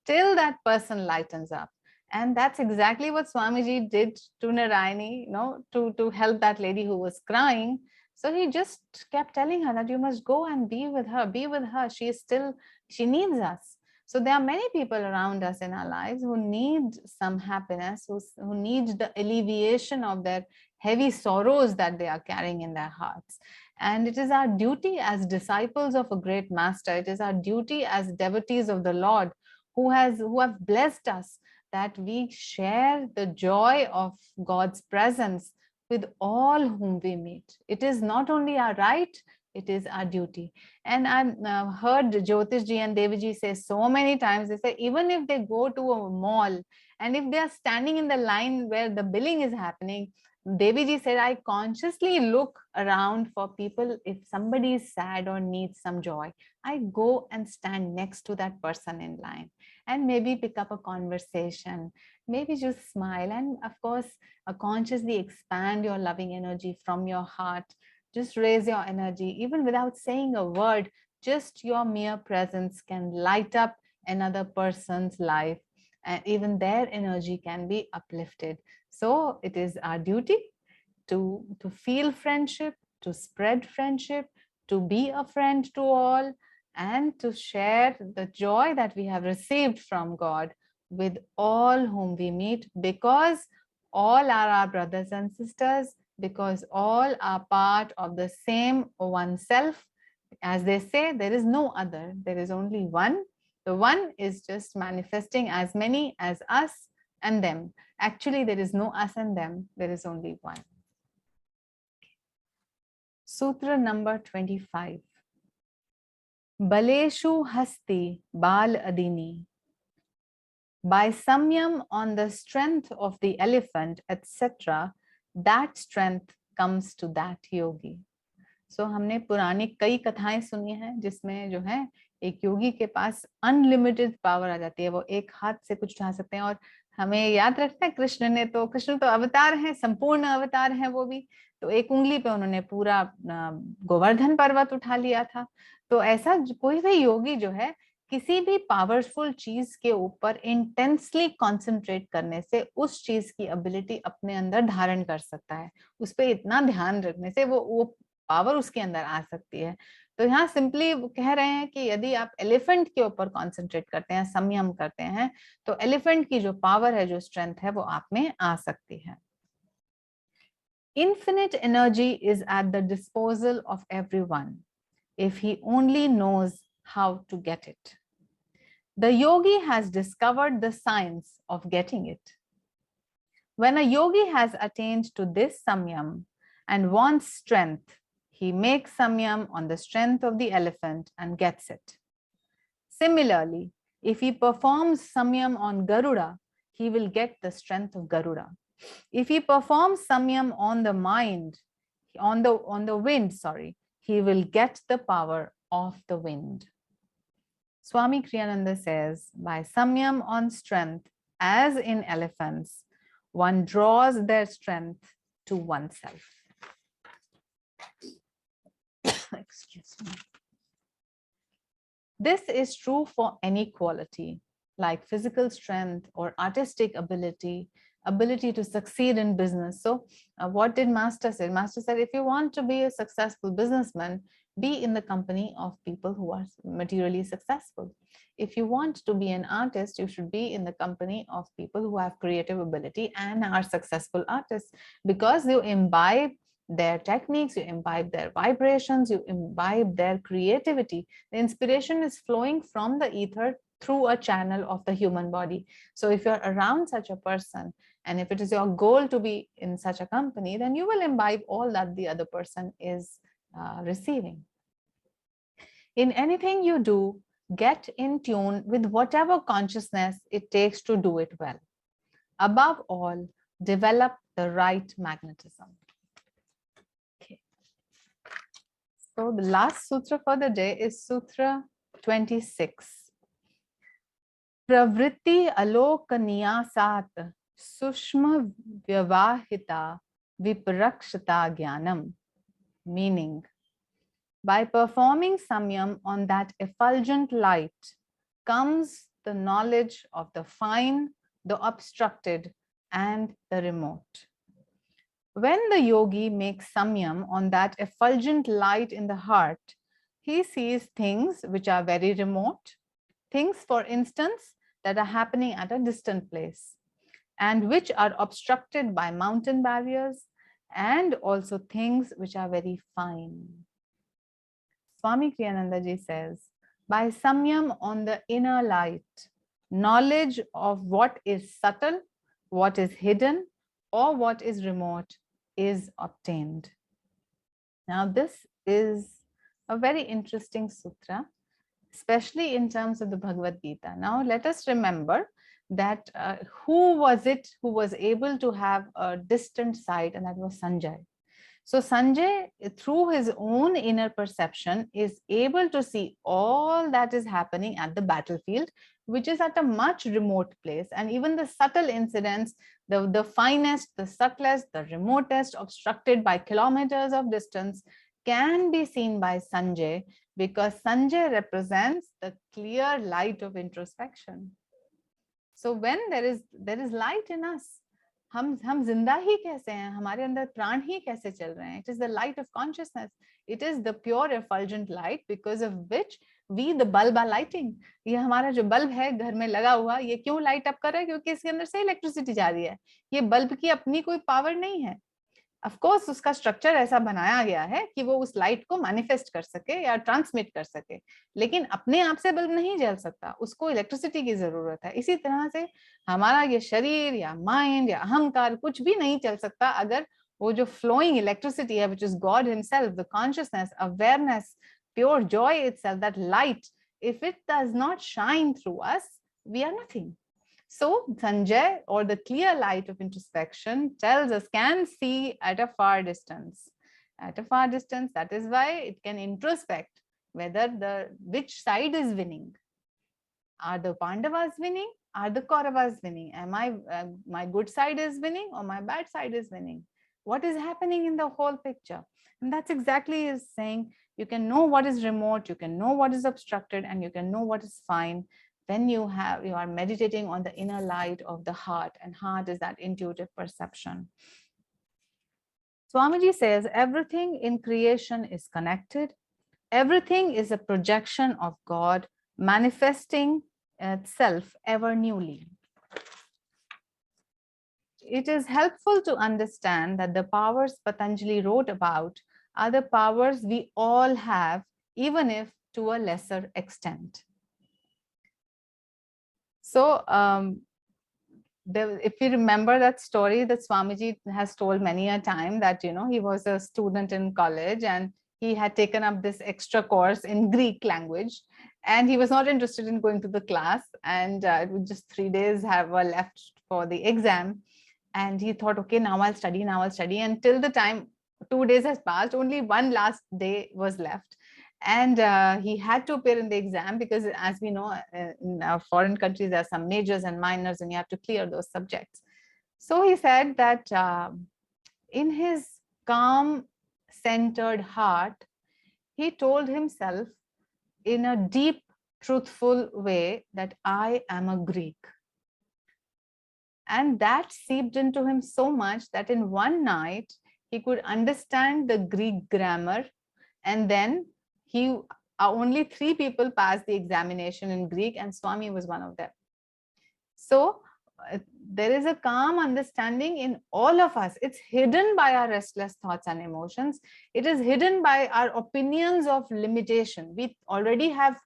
till that person lightens up. And that's exactly what Swamiji did to Narayani, to help that lady who was crying. So he just kept telling her that you must go and be with her, be with her. She needs us. So there are many people around us in our lives who need some happiness, who need the alleviation of their heavy sorrows that they are carrying in their hearts. And it is our duty as disciples of a great master, it is our duty as devotees of the Lord who have blessed us, that we share the joy of God's presence with all whom we meet. It is not only our right, it is our duty. And I've heard Jyotish ji and Devi ji say so many times, they say even if they go to a mall and if they are standing in the line where the billing is happening, Devi ji said, I consciously look around for people. If somebody is sad or needs some joy, I go and stand next to that person in line and maybe pick up a conversation, maybe just smile, and of course consciously expand your loving energy from your heart. Just raise your energy even without saying a word. Just your mere presence can light up another person's life, and even their energy can be uplifted. So it is our duty to feel friendship, to spread friendship, to be a friend to all, and to share the joy that we have received from God with all whom we meet, because all are our brothers and sisters, because all are part of the same one self. As they say, there is no other, there is only one. The one is just manifesting as many as us and them. Actually, there is no us and them, there is only one. Sutra number 25. Baleshu hasti bal adini. By samyam on the strength of the elephant, etc., that strength comes to that yogi. So हमने पुरानी कई कथाएं सुनी हैं जिसमें जो है एक योगी के पास अनलिमिटेड पावर आ जाती है, वो एक हाथ से कुछ उठा सकते हैं। और हमें याद रखना है कृष्ण तो अवतार हैं, संपूर्ण अवतार हैं वो भी, तो एक उंगली पे उन्होंने पूरा गोवर्धन पर्वत उठा लिया था। तो ऐसा कोई भी योगी जो है किसी भी पावरफुल चीज के ऊपर इंटेंसली कॉन्सेंट्रेट करने से उस चीज की एबिलिटी अपने अंदर धारण कर सकता है, उस पर इतना ध्यान रखने से वो पावर उसके अंदर आ सकती है। तो यहाँ सिंपली कह रहे हैं कि यदि आप एलिफेंट के ऊपर कॉन्सेंट्रेट करते हैं, संयम करते हैं, तो एलिफेंट की जो पावर है, जो स्ट्रेंथ है, वो आप में आ सकती है। Infinite energy is at the disposal of everyone if he only knows how to get it. The yogi has discovered the science of getting it. When a yogi has attained to this samyam and wants strength, he makes samyam on the strength of the elephant and gets it. Similarly, if he performs samyam on Garuda, he will get the strength of Garuda. If he performs samyam on the mind, on the wind, he will get the power of the wind. Swami Kriyananda says, by samyam on strength, as in elephants, one draws their strength to oneself. Excuse me. This is true for any quality, like physical strength or artistic ability to succeed in business. So what did Master say? Master said, if you want to be a successful businessman, be in the company of people who are materially successful. If you want to be an artist, you should be in the company of people who have creative ability and are successful artists, because you imbibe their techniques, you imbibe their vibrations, you imbibe their creativity. The inspiration is flowing from the ether through a channel of the human body. So if you're around such a person, and if it is your goal to be in such a company, then you will imbibe all that the other person is receiving. In anything you do, get in tune with whatever consciousness it takes to do it well. Above all, develop the right magnetism. Okay. So the last sutra for the day is Sutra 26. Pravritti alokaniyasat sushma vyavahita viprakshita jnanam. Meaning, by performing samyam on that effulgent light comes the knowledge of the fine, the obstructed, and the remote. When the yogi makes samyam on that effulgent light in the heart, he sees things which are very remote, things, for instance, that are happening at a distant place, and which are obstructed by mountain barriers, and also things which are very fine. Swami Kriyananda ji says, by samyam on the inner light, knowledge of what is subtle, what is hidden, or what is remote is obtained. Now, this is a very interesting sutra, especially in terms of the Bhagavad Gita. Now, let us remember that who was it who was able to have a distant sight, and that was Sanjay. So Sanjay, through his own inner perception, is able to see all that is happening at the battlefield, which is at a much remote place. And even the subtle incidents, the finest, the subtlest, the remotest, obstructed by kilometers of distance, can be seen by Sanjay, because Sanjay represents the clear light of introspection. So when there is light in us, हम जिंदा ही कैसे हैं, हमारे अंदर प्राण ही कैसे चल रहे हैं? It is the light of consciousness. It is the pure effulgent light because of which we the bulb are lighting. ये हमारा जो बल्ब है घर में लगा हुआ, ये क्यों लाइट अप कर रहा है? क्योंकि इसके अंदर से इलेक्ट्रिसिटी जा रही है। ये बल्ब की अपनी कोई पावर नहीं है। ऑफ कोर्स उसका स्ट्रक्चर ऐसा बनाया गया है कि वो उस लाइट को मैनिफेस्ट कर सके या ट्रांसमिट कर सके, लेकिन अपने आप से बल्ब नहीं जल सकता, उसको इलेक्ट्रिसिटी की जरूरत है। इसी तरह से हमारा ये शरीर या माइंड या अहंकार कुछ भी नहीं चल सकता अगर वो जो फ्लोइंग इलेक्ट्रिसिटी है, which is God himself, the consciousness, awareness, pure joy itself, that light, if it does not shine through us, we are nothing. So Sanjay, or the clear light of introspection, tells us, can see at a far distance. At a far distance, that is why it can introspect whether which side is winning. Are the Pandavas winning? Are the Kauravas winning? Am I my good side is winning or my bad side is winning? What is happening in the whole picture? And that's exactly is saying you can know what is remote, you can know what is obstructed, and you can know what is fine when you are meditating on the inner light of the heart, and heart is that intuitive perception. Swamiji says everything in creation is connected. Everything is a projection of God manifesting itself ever newly. It is helpful to understand that the powers Patanjali wrote about are the powers we all have, even if to a lesser extent. So, if you remember that story that Swamiji has told many a time, that he was a student in college and he had taken up this extra course in Greek language, and he was not interested in going to the class, and it was just 3 days were left for the exam, and he thought, okay, now I'll study, until the time 2 days has passed, only one last day was left, and he had to appear in the exam, because as we know, in foreign countries there are some majors and minors and you have to clear those subjects. So he said that in his calm centered heart, he told himself in a deep truthful way that I am a Greek. And that seeped into him so much that in one night he could understand the Greek grammar, and then only 3 people passed the examination in Greek, and Swami was one of them. So there is a calm understanding in all of us. It's hidden by our restless thoughts and emotions. It is hidden by our opinions of limitation. We already have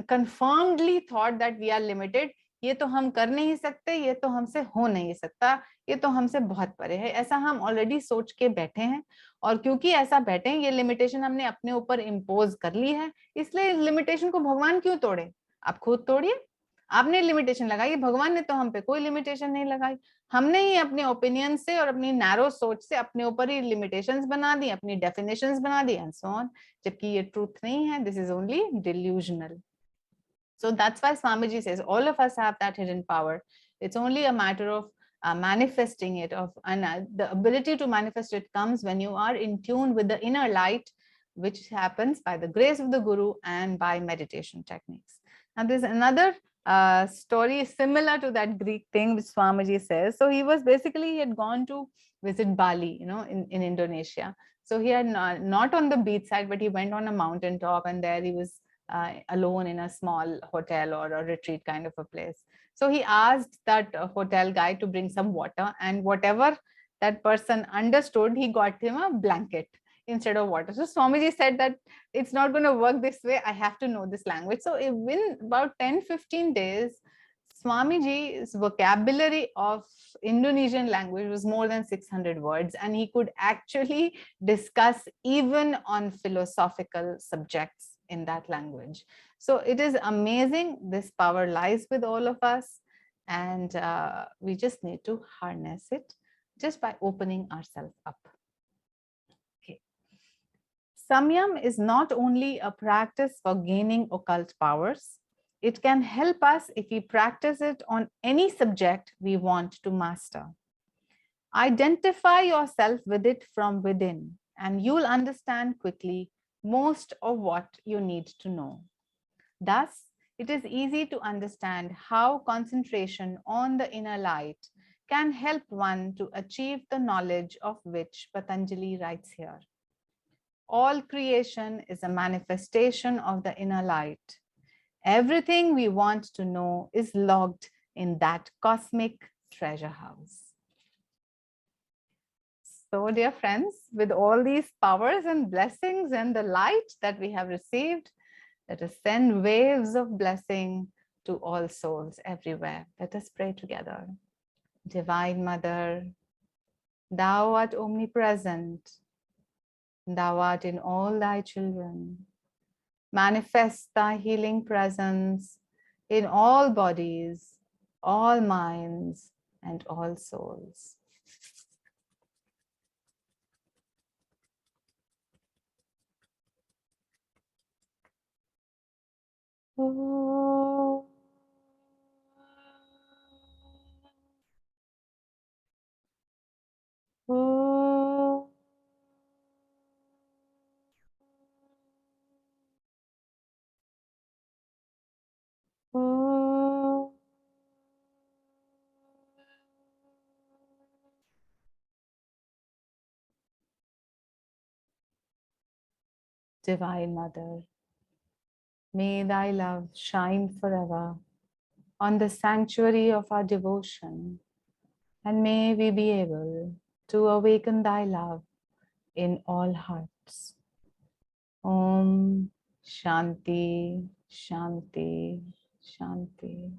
confirmedly thought that we are limited. ये तो हम कर नहीं सकते, ये तो हमसे हो नहीं सकता, ये तो हमसे बहुत परे है, ऐसा हम ऑलरेडी सोच के बैठे हैं। और क्योंकि ऐसा बैठे हैं, ये लिमिटेशन हमने अपने ऊपर इम्पोज कर ली है, इसलिए लिमिटेशन को भगवान क्यों तोड़े? आप खुद तोड़िए। आपने लिमिटेशन लगाई, भगवान ने तो हम पे कोई लिमिटेशन नहीं लगाई। हमने ही अपने ओपिनियन से और अपनी नैरो सोच से अपने ऊपर ही लिमिटेशंस बना दी, अपनी डेफिनेशंस बना दी, एंड सो ऑन, जबकि ये ट्रूथ नहीं है। This is only delusional. So that's why Swamiji says all of us have that hidden power. It's only a matter of manifesting it, and the ability to manifest it comes when you are in tune with the inner light, which happens by the grace of the Guru and by meditation techniques. Now there's another story similar to that Greek thing which Swamiji says. So he had gone to visit Bali, in Indonesia. So he had not on the beach side, but he went on a mountain top, and there he was alone in a small hotel or a retreat kind of a place. So he asked that hotel guy to bring some water, and whatever that person understood, he got him a blanket instead of water. So Swamiji said that it's not going to work this way. I have to know this language. So in about 10-15 days, Swamiji's vocabulary of Indonesian language was more than 600 words, and he could actually discuss even on philosophical subjects in that language. So it is amazing. This power lies with all of us, and we just need to harness it just by opening ourselves up. Okay. Samyam is not only a practice for gaining occult powers. It can help us if we practice it on any subject we want to master. Identify yourself with it from within, and you'll understand quickly most of what you need to know. Thus, it is easy to understand how concentration on the inner light can help one to achieve the knowledge of which Patanjali writes here. All creation is a manifestation of the inner light. Everything we want to know is logged in that cosmic treasure house. So, dear friends, with all these powers and blessings and the light that we have received, let us send waves of blessing to all souls everywhere. Let us pray together. Divine Mother, Thou art omnipresent. Thou art in all thy children. Manifest thy healing presence in all bodies, all minds and all souls. Oh. Oh. Oh. Divine Mother, may thy love shine forever on the sanctuary of our devotion, and may we be able to awaken thy love in all hearts. Om Shanti, Shanti, Shanti.